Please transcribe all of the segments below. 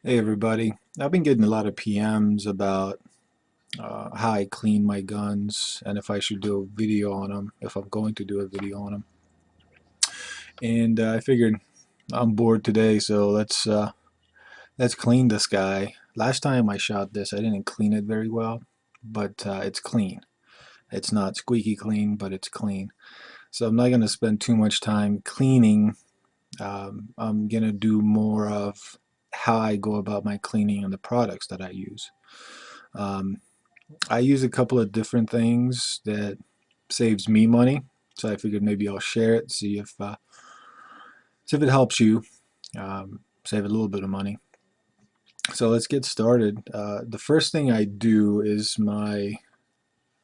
Hey everybody, I've been getting a lot of PMs about how I clean my guns and if I should do a video on them, if I'm going to do a video on them. And I figured I'm bored today, so let's clean this guy. Last time I shot this, I didn't clean it very well, but it's clean. It's not squeaky clean, but it's clean. So I'm not going to spend too much time cleaning. I'm going to do more of how I go about my cleaning and the products that I use. Um, I use a couple of different things that saves me money, so I figured maybe I'll share it, see if it helps you save a little bit of money. So let's get started. The first thing I do is my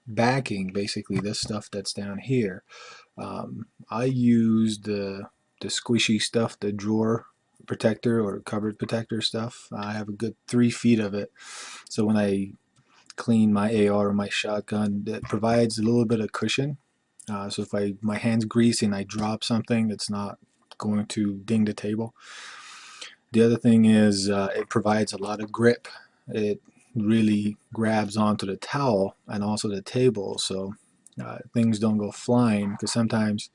backing, basically this stuff that's down here. I use the squishy stuff, the drawer protector or cupboard protector stuff. I have a good 3 feet of it, so when I clean my AR or my shotgun, that provides a little bit of cushion. So if my hand's greasy and I drop something, it's not going to ding the table. The other thing is it provides a lot of grip. It really grabs onto the towel and also the table, so things don't go flying. Because sometimes,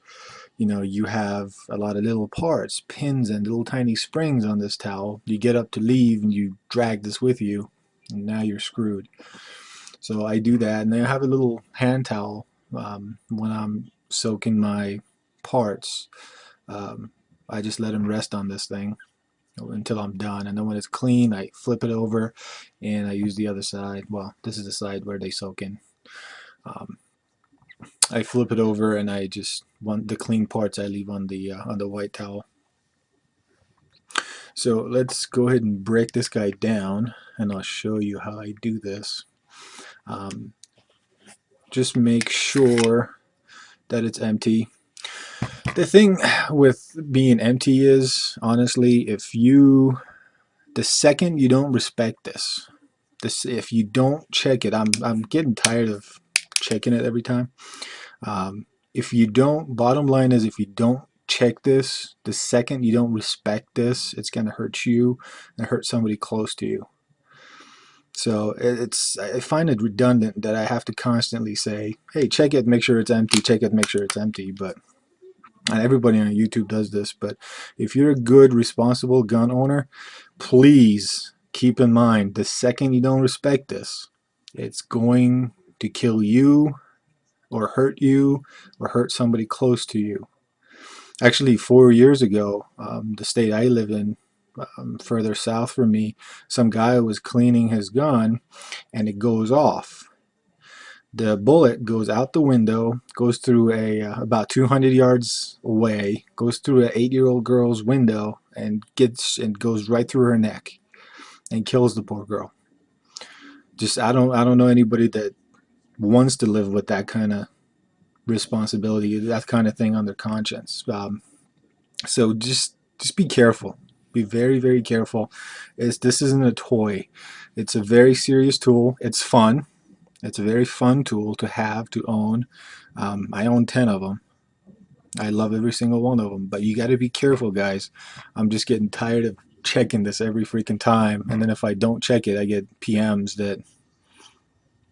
you have a lot of little parts, pins, and little tiny springs on this towel. You get up to leave and you drag this with you, and now you're screwed. So I do that, and then I have a little hand towel when I'm soaking my parts. Um, I just let them rest on this thing until I'm done, and then when it's clean, I flip it over, and I use the other side. Well, this is the side where they soak in. Um, I flip it over, and I just want the clean parts I leave on the white towel. So let's go ahead and break this guy down, and I'll show you how I do this. Um, just make sure that it's empty. The thing with being empty is, honestly, the second you don't respect this, if you don't check it, I'm getting tired of checking it every time. If you don't, bottom line is, if you don't check this, the second you don't respect this, it's gonna hurt you and hurt somebody close to you. So I find it redundant that I have to constantly say, hey, check it, make sure it's empty, check it, make sure it's empty, but and everybody on YouTube does this, but if you're a good, responsible gun owner, please keep in mind, the second you don't respect this, it's going to kill you or hurt somebody close to you. Actually, 4 years ago, the state I live in, further south from me, some guy was cleaning his gun and it goes off. The bullet goes out the window, goes through about 200 yards away, goes through an 8-year-old girl's window and goes right through her neck and kills the poor girl. Just I don't know anybody that wants to live with that kind of responsibility, that kind of thing on their conscience. So just be careful. Be very, very careful. This isn't a toy. It's a very serious tool. It's fun. It's a very fun tool to have, to own. I own 10 of them. I love every single one of them. But you got to be careful, guys. I'm just getting tired of checking this every freaking time. And then if I don't check it, I get PMs that,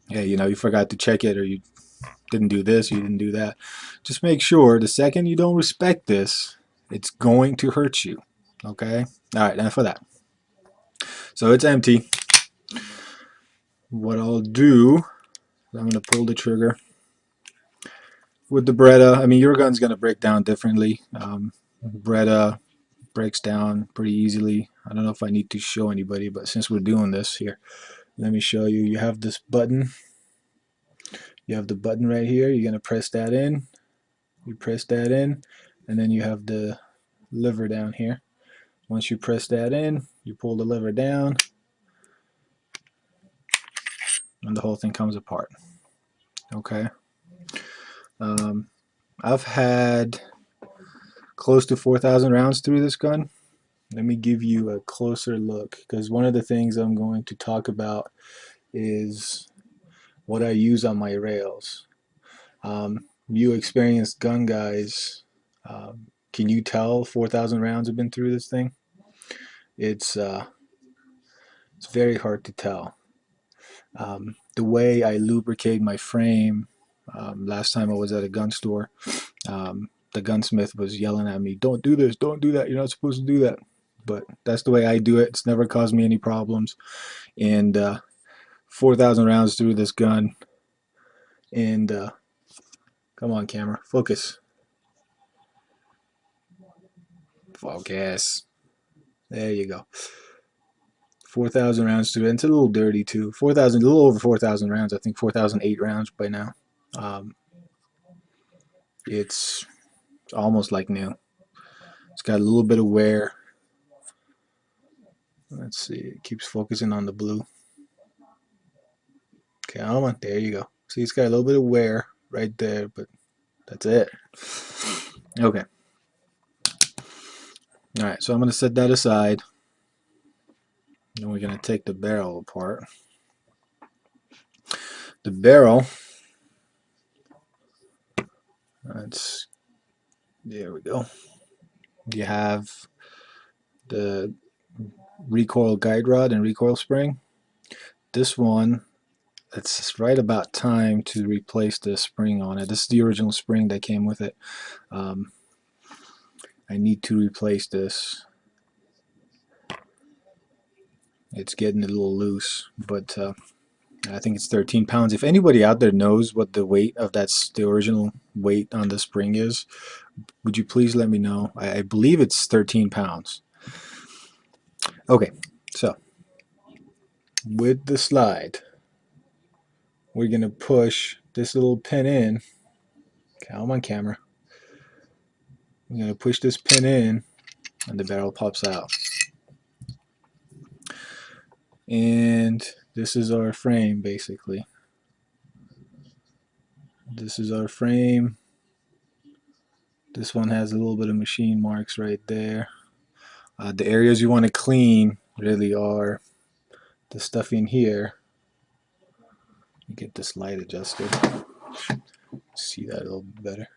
hey, you forgot to check it, or you didn't do this, you didn't do that. Just make sure the second you don't respect this, it's going to hurt you. Okay? All right, enough of that. So it's empty. What I'll do, I'm going to pull the trigger. With the Beretta, I mean, your gun's going to break down differently. Beretta breaks down pretty easily. I don't know if I need to show anybody, but since we're doing this here, let me show you. You have this button. You have the button right here. You're going to press that in. You press that in, and then you have the lever down here. Once you press that in, you pull the lever down, and the whole thing comes apart. Okay. Um, I've had close to 4,000 rounds through this gun. Let me give you a closer look, because one of the things I'm going to talk about is what I use on my rails. You experienced gun guys, can you tell 4,000 rounds have been through this thing? It's It's very hard to tell. The way I lubricate my frame, last time I was at a gun store, the gunsmith was yelling at me, "Don't do this, don't do that, you're not supposed to do that." But that's the way I do it. It's never caused me any problems. And 4,000 rounds through this gun. And come on, camera, focus. Focus. There you go. 4,000 rounds through. And it's a little dirty too. 4,000, a little over 4,000 rounds. I think 4,008 rounds by now. Um, it's almost like new. It's got a little bit of wear. Let's see. It keeps focusing on the blue. Okay, come on. There you go. See, it's got a little bit of wear right there, but that's it. Okay. All right, so I'm going to set that aside. Then we're going to take the barrel apart. The barrel, there we go. You have the recoil guide rod and recoil spring. This one, it's right about time to replace the spring on it. This is the original spring that came with it. I need to replace this. It's getting a little loose, but I think it's 13 pounds. If anybody out there knows what the weight of the original weight on the spring is, would you please let me know? I believe it's 13 pounds. Okay, so with the slide, we're going to push this little pin in. Come on, camera. I'm going to push this pin in, and the barrel pops out. And this is our frame, basically. This is our frame. This one has a little bit of machine marks right there. The areas you want to clean really are the stuff in here. Get this light adjusted. See that a little bit better.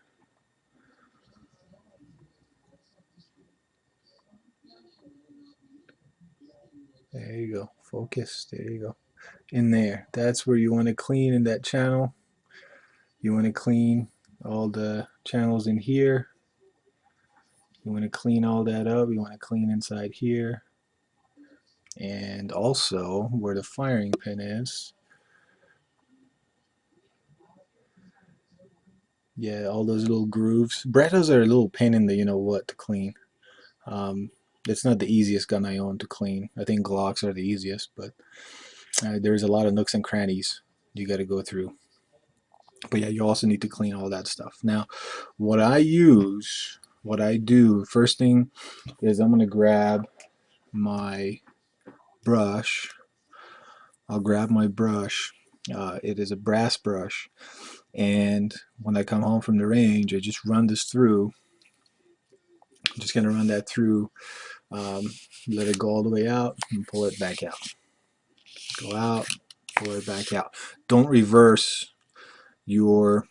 There you go. Focus. There you go. In there. That's where you want to clean in that channel. You want to clean all the channels in here. You want to clean all that up. You want to clean inside here. And also where the firing pin is. Yeah, all those little grooves. Berettas are a little pain in the you-know-what to clean. It's not the easiest gun I own to clean. I think Glocks are the easiest, but there's a lot of nooks and crannies you got to go through. But yeah, you also need to clean all that stuff. Now, what I do, first thing is I'm going to grab my brush. I'll grab my brush. It is a brass brush. And when I come home from the range, I just run this through. I'm just going to run that through, let it go all the way out, and pull it back out. Go out, pull it back out. Don't reverse your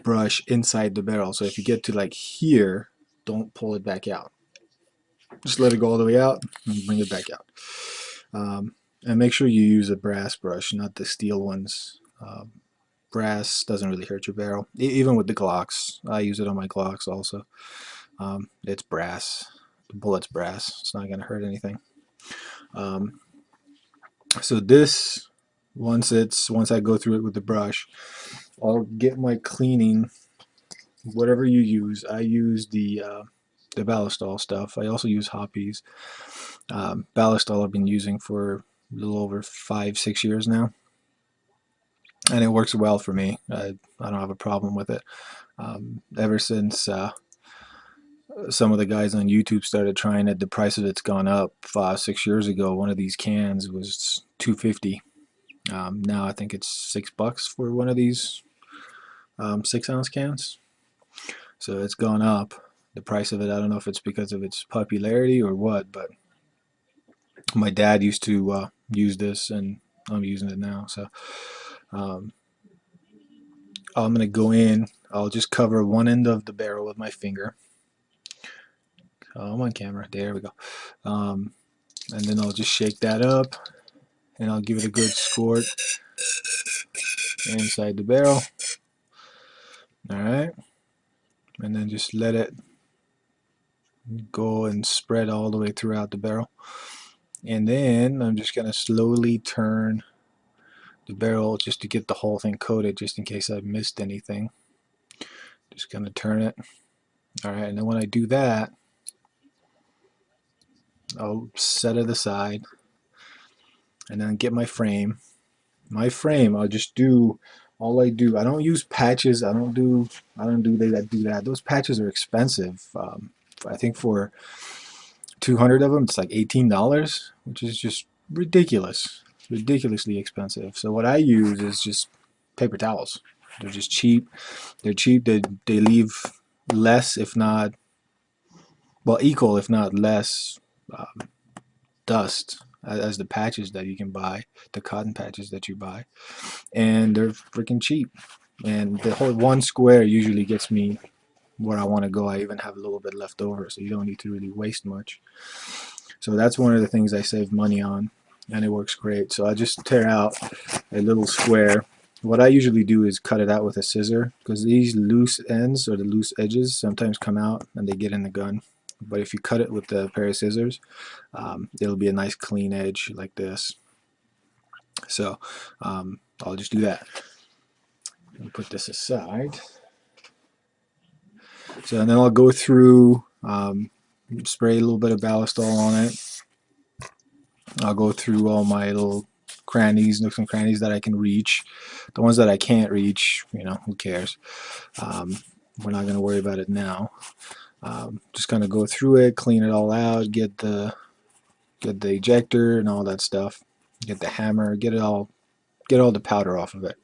brush inside the barrel. So if you get to like here, don't pull it back out. Just let it go all the way out and bring it back out. And make sure you use a brass brush, not the steel ones. Brass doesn't really hurt your barrel. Even with the Glocks, I use it on my Glocks also. It's brass. The bullet's brass. It's not going to hurt anything. So this, once I go through it with the brush, I'll get my cleaning, whatever you use. I use the Ballistol stuff. I also use Hoppe's. Ballistol I've been using for a little over 5-6 years now, and it works well for me. I don't have a problem with it. Ever since some of the guys on YouTube started trying it, the price of it's gone up. 5-6 years ago, one of these cans was $2.50. Now I think it's $6 for one of these 6-ounce cans. So it's gone up, the price of it. I don't know if it's because of its popularity or what, but my dad used to use this, and I'm using it now. So I'm going to go in. I'll just cover one end of the barrel with my finger. I'm on camera. There we go. and then I'll just shake that up, and I'll give it a good squirt inside the barrel. Alright, and then just let it go and spread all the way throughout the barrel. And then I'm just going to slowly turn the barrel just to get the whole thing coated, just in case I missed anything. Just going to turn it. Alright, and then when I do that, I'll set it aside and then get my frame. I'll just do all I do. I don't use patches. I don't do that. Those patches are expensive. I think for 200 of them, it's like $18, which is just ridiculously expensive. So what I use is just paper towels. They're just cheap. They're cheap. They leave less, if not, well, equal, if not less, dust as the patches that you can buy, the cotton patches that you buy, and they're freaking cheap. And the whole one square usually gets me where I want to go. I even have a little bit left over, so you don't need to really waste much. So that's one of the things I save money on, and it works great. So I just tear out a little square. What I usually do is cut it out with a scissor, because these loose ends or the loose edges sometimes come out and they get in the gun. But if you cut it with a pair of scissors, it'll be a nice clean edge like this. So I'll just do that. I'll put this aside. So and then I'll go through, spray a little bit of ballast on it. I'll go through all my little crannies, nooks and crannies that I can reach. The ones that I can't reach, who cares? We're not going to worry about it now. Just kind of go through it, clean it all out, get the ejector and all that stuff, get the hammer, get all the powder off of it.